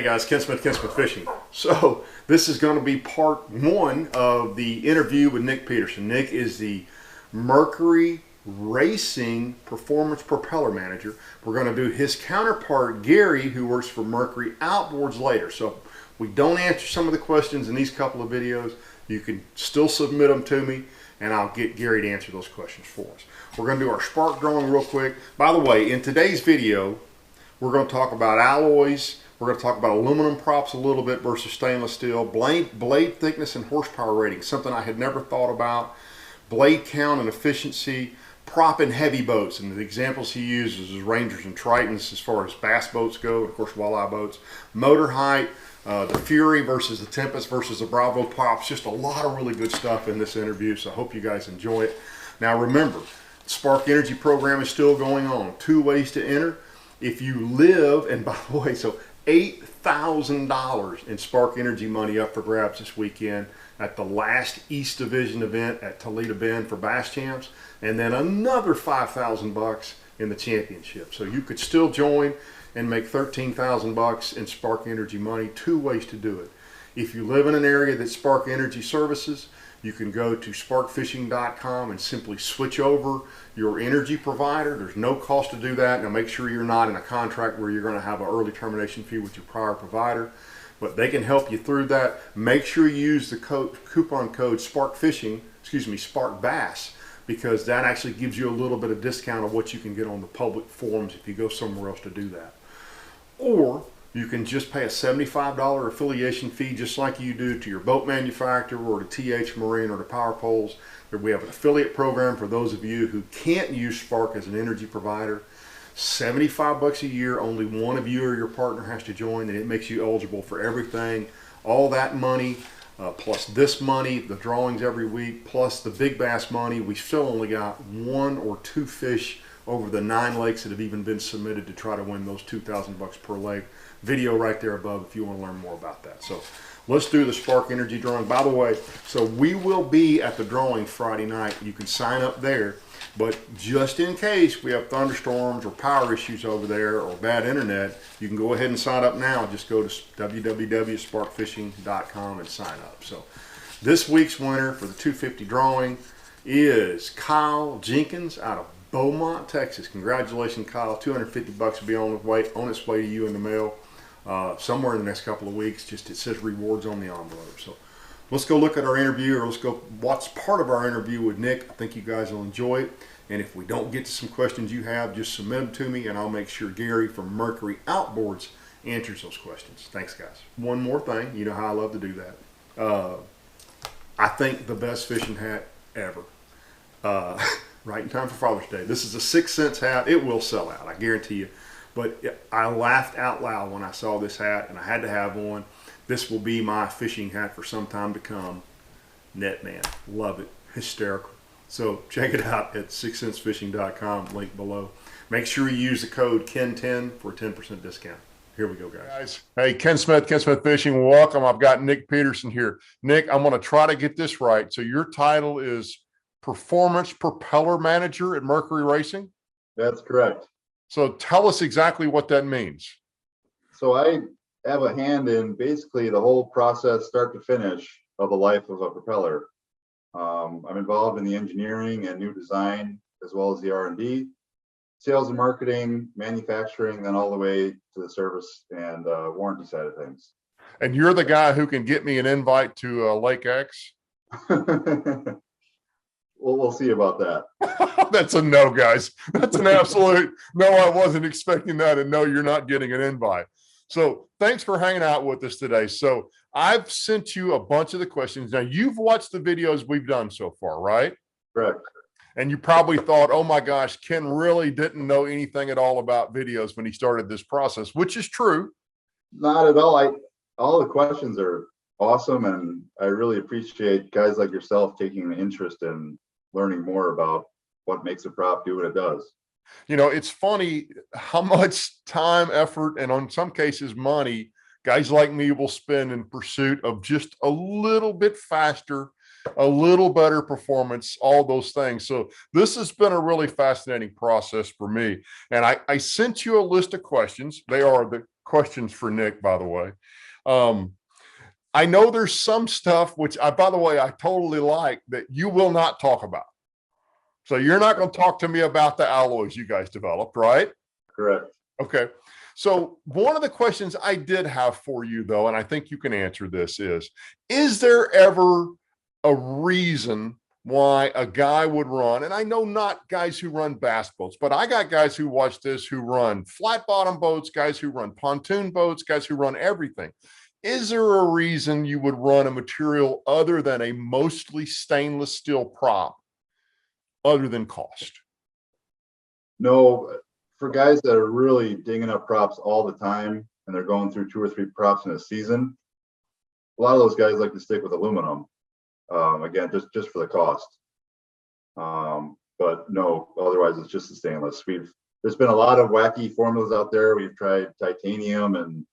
guys, Ken Smith Fishing. So this is going to be part one of the interview with Nick Peterson. Nick is the Mercury Racing Performance Propeller Manager. We're going to do his counterpart, Gary, who works for Mercury Outboards later. So we don't answer some of the questions in these couple of videos. You can still submit them to me, and I'll get Gary to answer those questions for us. We're going to do our spark drawing real quick. By the way, in today's video, we're going to talk about alloys. We're going to talk about aluminum props a little bit versus stainless steel, blade thickness and horsepower rating, something I had never thought about, blade count and efficiency, prop and heavy boats, and the examples he uses is Rangers and Tritons as far as bass boats go, and of course walleye boats, motor height, the Fury versus the Tempest versus the Bravo props, just a lot of really good stuff in this interview, so I hope you guys enjoy it. Now remember, the Spark Energy program is still going on. 2 ways to enter. If you live, and by the way, so $8,000 in Spark Energy money up for grabs this weekend at the last East Division event at Toledo Bend for Bass Champs, and then another $5,000 in the championship. So you could still join and make $13,000 in Spark Energy money. 2 ways to do it. If you live in an area that Spark Energy services, you can go to sparkfishing.com and simply switch over your energy provider. There's no cost to do that. Now make sure you're not in a contract where you're going to have an early termination fee with your prior provider, but they can help you through that. Make sure you use the coupon code SparkFishing, Spark Bass, because that actually gives you a little bit of discount of what you can get on the public forums if you go somewhere else to do that. Or you can just pay a $75 affiliation fee just like you do to your boat manufacturer or to TH Marine or to Power Poles. We have an affiliate program for those of you who can't use Spark as an energy provider. $75 a year, only one of you or your partner has to join, and it makes you eligible for everything. All that money, plus this money, the drawings every week, plus the big bass money. We still only got 1 or 2 fish over the 9 lakes that have even been submitted to try to win those $2,000 per lake. Video right there above if you want to learn more about that. So let's do the Spark Energy drawing. By the way, so we will be at the drawing Friday night. You can sign up there, but just in case we have thunderstorms or power issues over there or bad internet, you can go ahead and sign up now. Just go to www.sparkfishing.com and sign up. So this week's winner for the 250 drawing is Kyle Jenkins out of Beaumont, Texas. Congratulations, Kyle. $250 will be on its way to you in the mail somewhere in the next couple of weeks. Just it says rewards on the envelope. So let's go look at our interview, or let's go watch part of our interview with Nick. I think you guys will enjoy it. And if we don't get to some questions you have, just submit them to me, and I'll make sure Gary from Mercury Outboards answers those questions. Thanks, guys. One more thing. You know how I love to do that. I think the best fishing hat ever. Right in time for Father's Day. This is a 6 cents hat. It will sell out, I guarantee you. But I laughed out loud when I saw this hat, and I had to have one. This will be my fishing hat for some time to come. Netman. Love it. Hysterical. So check it out at 6centsfishing.com, link below. Make sure you use the code KEN10 for a 10% discount. Here we go, guys. Hey, Ken Smith Fishing, welcome. I've got Nick Peterson here. Nick, I'm going to try to get this right. So your title is Performance Propeller Manager at Mercury Racing? That's correct. So tell us exactly what that means. So I have a hand in basically the whole process, start to finish, of the life of a propeller. I'm involved in the engineering and new design, as well as the R&D, sales and marketing, manufacturing, then all the way to the service and warranty side of things. And you're the guy who can get me an invite to Lake X? We'll see about that. That's a no, guys. That's an absolute no. I wasn't expecting that, and no, you're not getting an invite. So thanks for hanging out with us today. So I've sent you a bunch of the questions. Now, you've watched the videos we've done so far, right? Correct. And you probably thought, oh my gosh, Ken really didn't know anything at all about videos when he started this process, which is true. Not at all. All the questions are awesome, and I really appreciate guys like yourself taking an interest in learning more about what makes a prop do what it does. You know, it's funny how much time, effort, and in some cases money, guys like me will spend in pursuit of just a little bit faster, a little better performance, all those things. So this has been a really fascinating process for me. And I sent you a list of questions. They are the questions for Nick, by the way. I know there's some stuff which by the way, I totally like that you will not talk about. So you're not going to talk to me about the alloys you guys developed, right? Correct. Okay. So one of the questions I did have for you though, and I think you can answer this is there ever a reason why a guy would run, and I know not guys who run bass boats, but I got guys who watch this who run flat bottom boats, guys who run pontoon boats, guys who run everything. Is there a reason you would run a material other than a mostly stainless steel prop other than cost? No, for guys that are really digging up props all the time and they're going through 2 or 3 props in a season, a lot of those guys like to stick with aluminum. Again, just for the cost. But no, otherwise it's just the stainless. There's been a lot of wacky formulas out there. We've tried titanium and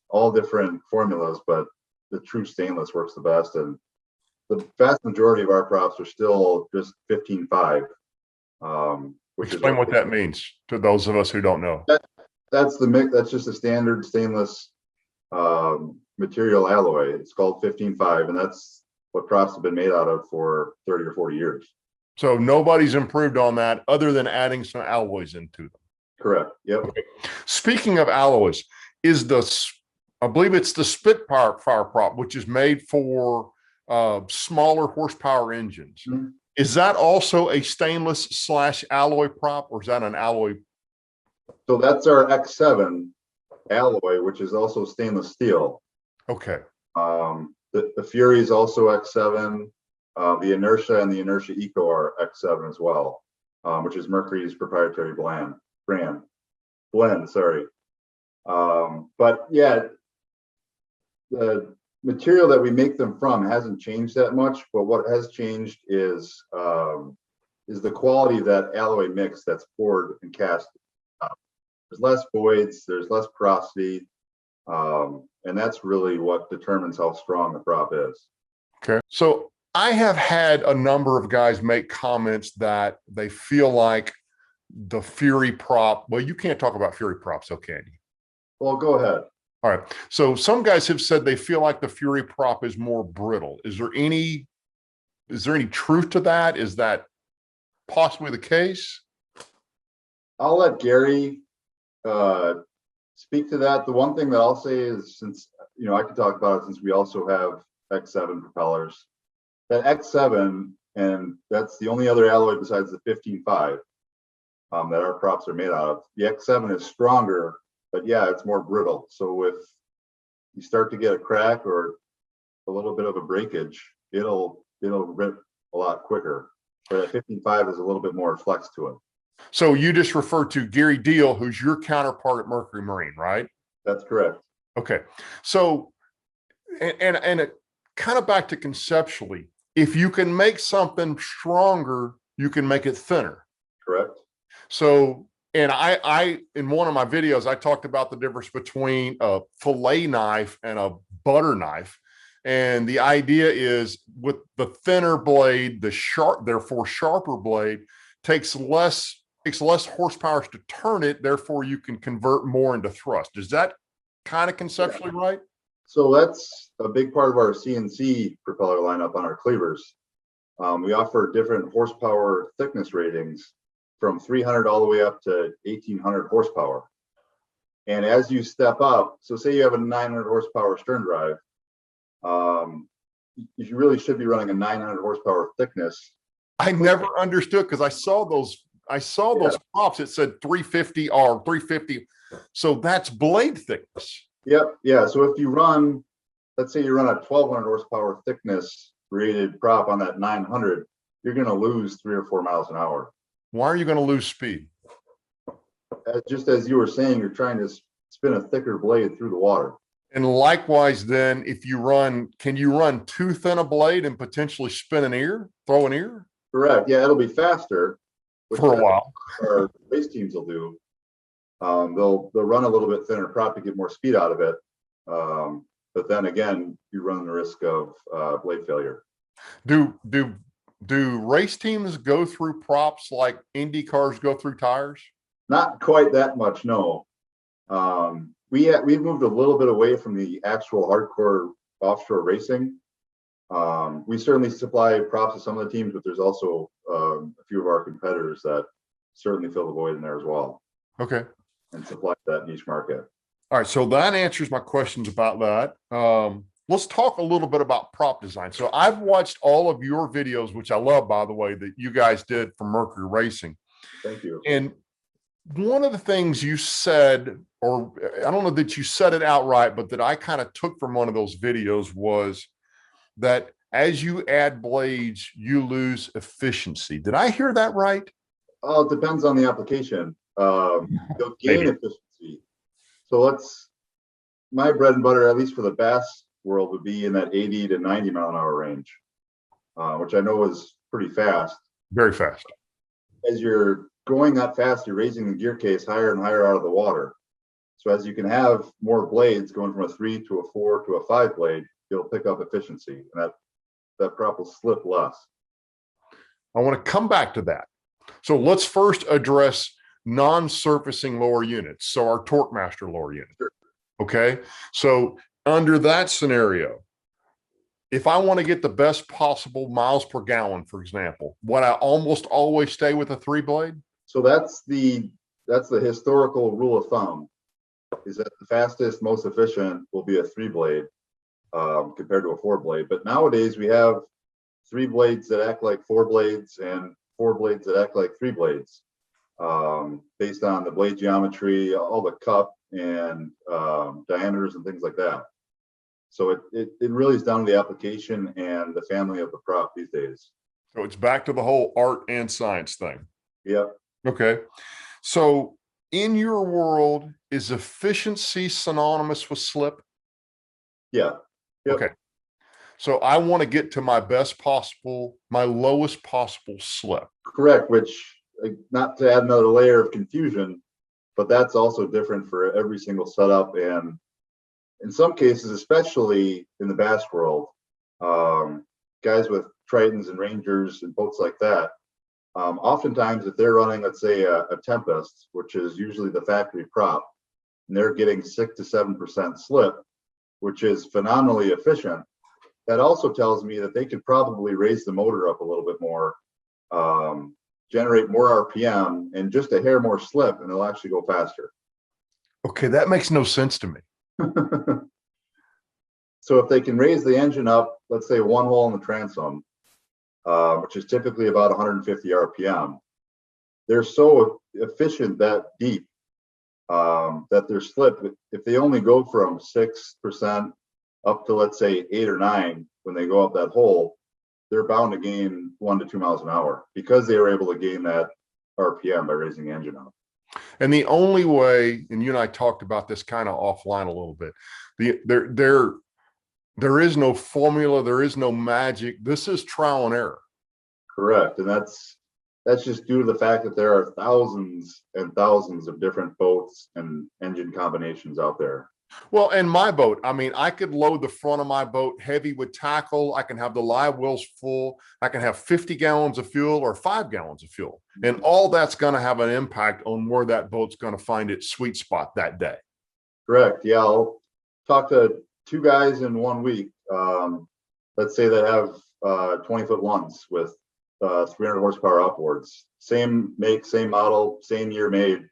all different formulas, but the true stainless works the best. And the vast majority of our props are still just 15.5. Explain what that means to those of us who don't know. That's the mix. That's just a standard stainless material alloy. It's called 15.5, and that's what props have been made out of for 30 or 40 years. So nobody's improved on that other than adding some alloys into them. Correct. Yep. Okay. Speaking of alloys, I believe it's the Spitfire prop, which is made for smaller horsepower engines. Mm-hmm. Is that also a stainless / alloy prop, or is that an alloy? So that's our X7 alloy, which is also stainless steel. Okay. The Fury is also X7. The Inertia and the Inertia Eco are X7 as well, which is Mercury's proprietary blend. Sorry. But yeah, the material that we make them from hasn't changed that much, but what has changed is the quality of that alloy mix that's poured and cast. There's less voids, there's less porosity, and that's really what determines how strong the prop is. Okay. So I have had a number of guys make comments that they feel like the Fury prop, well, you can't talk about Fury props, so can you? Well, go ahead. All right. So some guys have said they feel like the Fury prop is more brittle. Is there any truth to that? Is that possibly the case? I'll let Gary speak to that. The one thing that I'll say is, since I can talk about it, since we also have X7 propellers, that X7, and that's the only other alloy besides the 15.5 that our props are made out of. The X7 is stronger, but yeah, it's more brittle. So if you start to get a crack or a little bit of a breakage, it'll rip a lot quicker. But that 15.5 is a little bit more flex to it. So you just referred to Gary Deal, who's your counterpart at Mercury Marine, right? That's correct. Okay. So, and it kind of back to conceptually, if you can make something stronger, you can make it thinner. Correct. So, and I in one of my videos, I talked about the difference between a fillet knife and a butter knife. And the idea is with the thinner blade, therefore sharper blade takes less horsepower to turn it. Therefore, you can convert more into thrust. Is that kind of conceptually right? So that's a big part of our CNC propeller lineup on our cleavers. We offer different horsepower thickness ratings from 300 all the way up to 1800 horsepower. And as you step up, so say you have a 900 horsepower stern drive, you really should be running a 900 horsepower thickness. I never understood, because I saw those props. It said 350 or 350. So that's blade thickness. Yep. Yeah. So if you run, let's say you run a 1200 horsepower thickness rated prop on that 900, you're going to lose 3 or 4 miles an hour. Why are you going to lose speed? Just as you were saying, you're trying to spin a thicker blade through the water. And likewise, then, can you run too thin a blade and potentially throw an ear? Correct. Yeah, it'll be faster. For a while. Our race teams will do. They'll run a little bit thinner prop to get more speed out of it. But then again, you run the risk of blade failure. Do race teams go through props like Indy cars go through tires? Not quite that much, no. we've moved a little bit away from the actual hardcore offshore racing. We certainly supply props to some of the teams, but there's also a few of our competitors that certainly fill the void in there as well. Okay. And supply that niche market. All right. So that answers my questions about that. Let's talk a little bit about prop design. So I've watched all of your videos, which I love, by the way, that you guys did for Mercury Racing. Thank you. And one of the things you said, or I don't know that you said it outright, but that I kind of took from one of those videos was that as you add blades, you lose efficiency. Did I hear that right? Oh, it depends on the application. You'll gain efficiency. So my bread and butter, at least for the bass world, would be in that 80 to 90 mile an hour range, which I know is pretty fast. Very fast. As you're going that fast, you're raising the gear case higher and higher out of the water. So as you can have more blades going from a 3 to a 4 to a 5 blade, you'll pick up efficiency, and that prop will slip less. I want to come back to that. So let's first address non-surfacing lower units. So our Torque Master lower unit. Sure. Okay. So under that scenario, if I want to get the best possible miles per gallon, for example, would I almost always stay with a 3 blade? So that's the historical rule of thumb, is that the fastest, most efficient will be a 3 blade compared to a 4 blade. But nowadays we have 3 blades that act like 4 blades and 4 blades that act like 3 blades, based on the blade geometry, all the cup and diameters and things like that. So it really is down to the application and the family of the prop these days. So it's back to the whole art and science thing. Yep. Okay. So in your world, is efficiency synonymous with slip? Yeah. Yep. Okay. So I want to get to my best possible, my lowest possible slip. Correct, which, not to add another layer of confusion, but that's also different for every single setup. And in some cases, especially in the bass world, guys with Tritons and Rangers and boats like that, oftentimes if they're running, let's say a Tempest, which is usually the factory prop, and they're getting 6 to 7% slip, which is phenomenally efficient, that also tells me that they could probably raise the motor up a little bit more, generate more RPM and just a hair more slip, and they'll actually go faster. Okay, that makes no sense to me. So if they can raise the engine up, let's say 1 hole in the transom, which is typically about 150 RPM, they're so efficient that deep that their slip, if they only go from 6% up to, let's say, 8 or 9 when they go up that hole, they're bound to gain 1 to 2 miles an hour because they were able to gain that RPM by raising the engine up. And the only way, and you and I talked about this kind of offline a little bit, there is no formula, there is no magic. This is trial and error. Correct. And that's just due to the fact that there are thousands and thousands of different boats and engine combinations out there. Well, and my boat, I mean, I could load the front of my boat heavy with tackle. I can have the live wheels full. I can have 50 gallons of fuel or 5 gallons of fuel. And all that's going to have an impact on where that boat's going to find its sweet spot that day. Correct. Yeah. I'll talk to 2 guys in 1 week. Let's say they have 20-foot ones with 300 horsepower upwards. Same make, same model, same year made.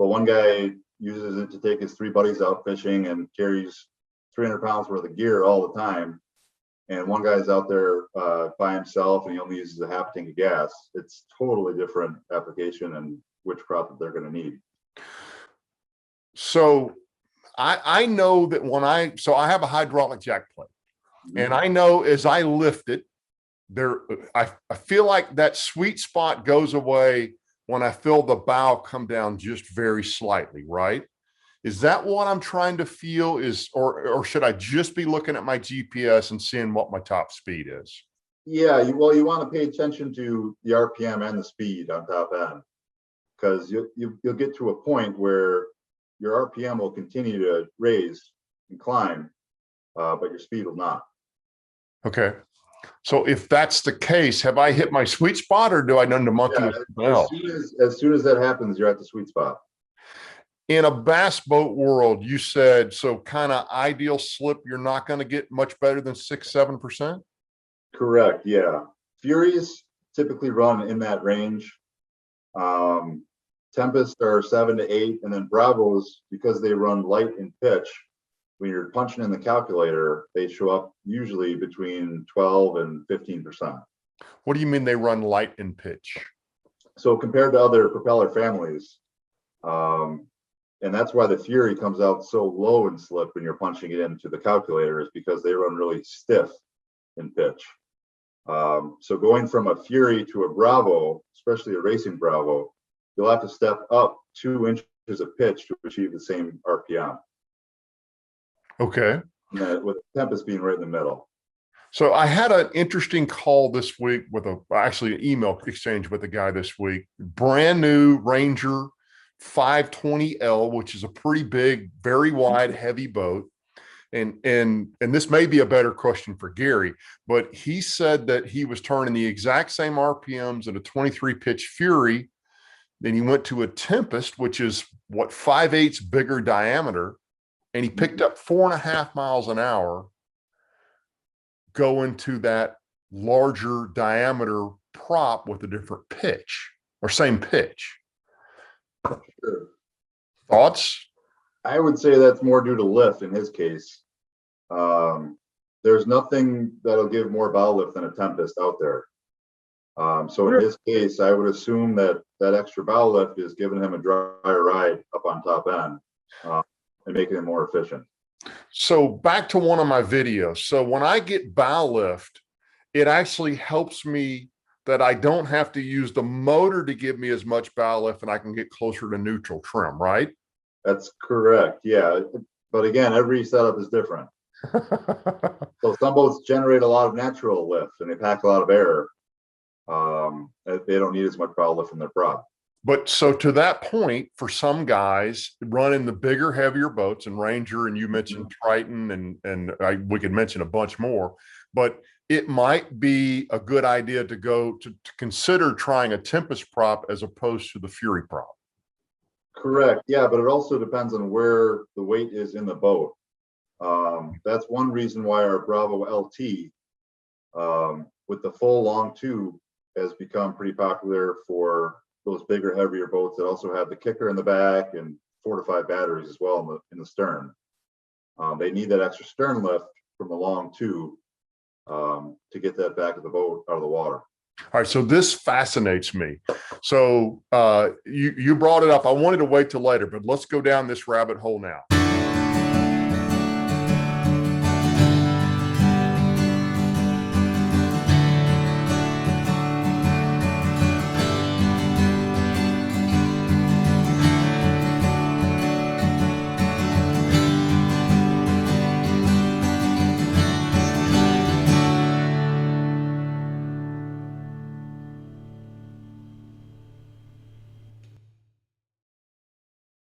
But one guy uses it to take his 3 buddies out fishing and carries 300 pounds worth of gear all the time. And one guy's out there by himself and he only uses a half tank of gas. It's totally different application and which prop that they're going to need. So I know that so I have a hydraulic jack plate, and I know as I lift it, I feel like that sweet spot goes away when I feel the bow come down just very slightly, right? Is that what I'm trying to feel or should I just be looking at my GPS and seeing what my top speed is? Yeah, well, you want to pay attention to the RPM and the speed on top end, because you'll get to a point where your RPM will continue to raise and climb, but your speed will not. Okay. So if that's the case, have I hit my sweet spot or do I need to monkey with the bell? As soon as that happens, you're at the sweet spot. In a bass boat world, you said, so kind of ideal slip, you're not going to get much better than 6-7%? Correct. Yeah. Furies typically run in that range. Tempest are 7 to 8, and then Bravos, because they run light in pitch, when you're punching in the calculator, they show up usually between 12 and 15%. What do you mean they run light in pitch? So compared to other propeller families, and that's why the Fury comes out so low in slip when you're punching it into the calculator, is because they run really stiff in pitch. So going from a Fury to a Bravo, especially a racing Bravo, you'll have to step up 2 inches of pitch to achieve the same RPM. Okay. With Tempest being right in the middle. So I had an interesting call this week with actually an email exchange with a guy this week, brand new Ranger 520L, which is a pretty big, very wide, heavy boat. And this may be a better question for Gary, but he said that he was turning the exact same RPMs at a 23 pitch Fury. Then he went to a Tempest, which is what, 5/8 bigger diameter. And he picked up 4.5 miles an hour going to that larger diameter prop with a different pitch or same pitch. Sure. Thoughts? I would say that's more due to lift in his case. There's nothing that'll give more bow lift than a Tempest out there. So in his case, I would assume that that extra bow lift is giving him a drier ride up on top end and making it more efficient. So back to one of my videos. So when I get bow lift, it actually helps me that I don't have to use the motor to give me as much bow lift, and I can get closer to neutral trim, right? That's correct. Yeah. But again, every setup is different. So some boats generate a lot of natural lift and they pack a lot of air. They don't need as much bow lift from their prop. But so to that point, for some guys running the bigger, heavier boats, and Ranger, and you mentioned Triton, and we could mention a bunch more, but it might be a good idea to go to consider trying a Tempest prop as opposed to the Fury prop. Correct. Yeah, but it also depends on where the weight is in the boat. That's one reason why our Bravo LT with the full long tube has become pretty popular for those bigger, heavier boats that also have the kicker in the back and 4 to 5 batteries as well in the stern. They need that extra stern lift from the long tube to get that back of the boat out of the water. All right, so this fascinates me. So you brought it up. I wanted to wait till later, but let's go down this rabbit hole now.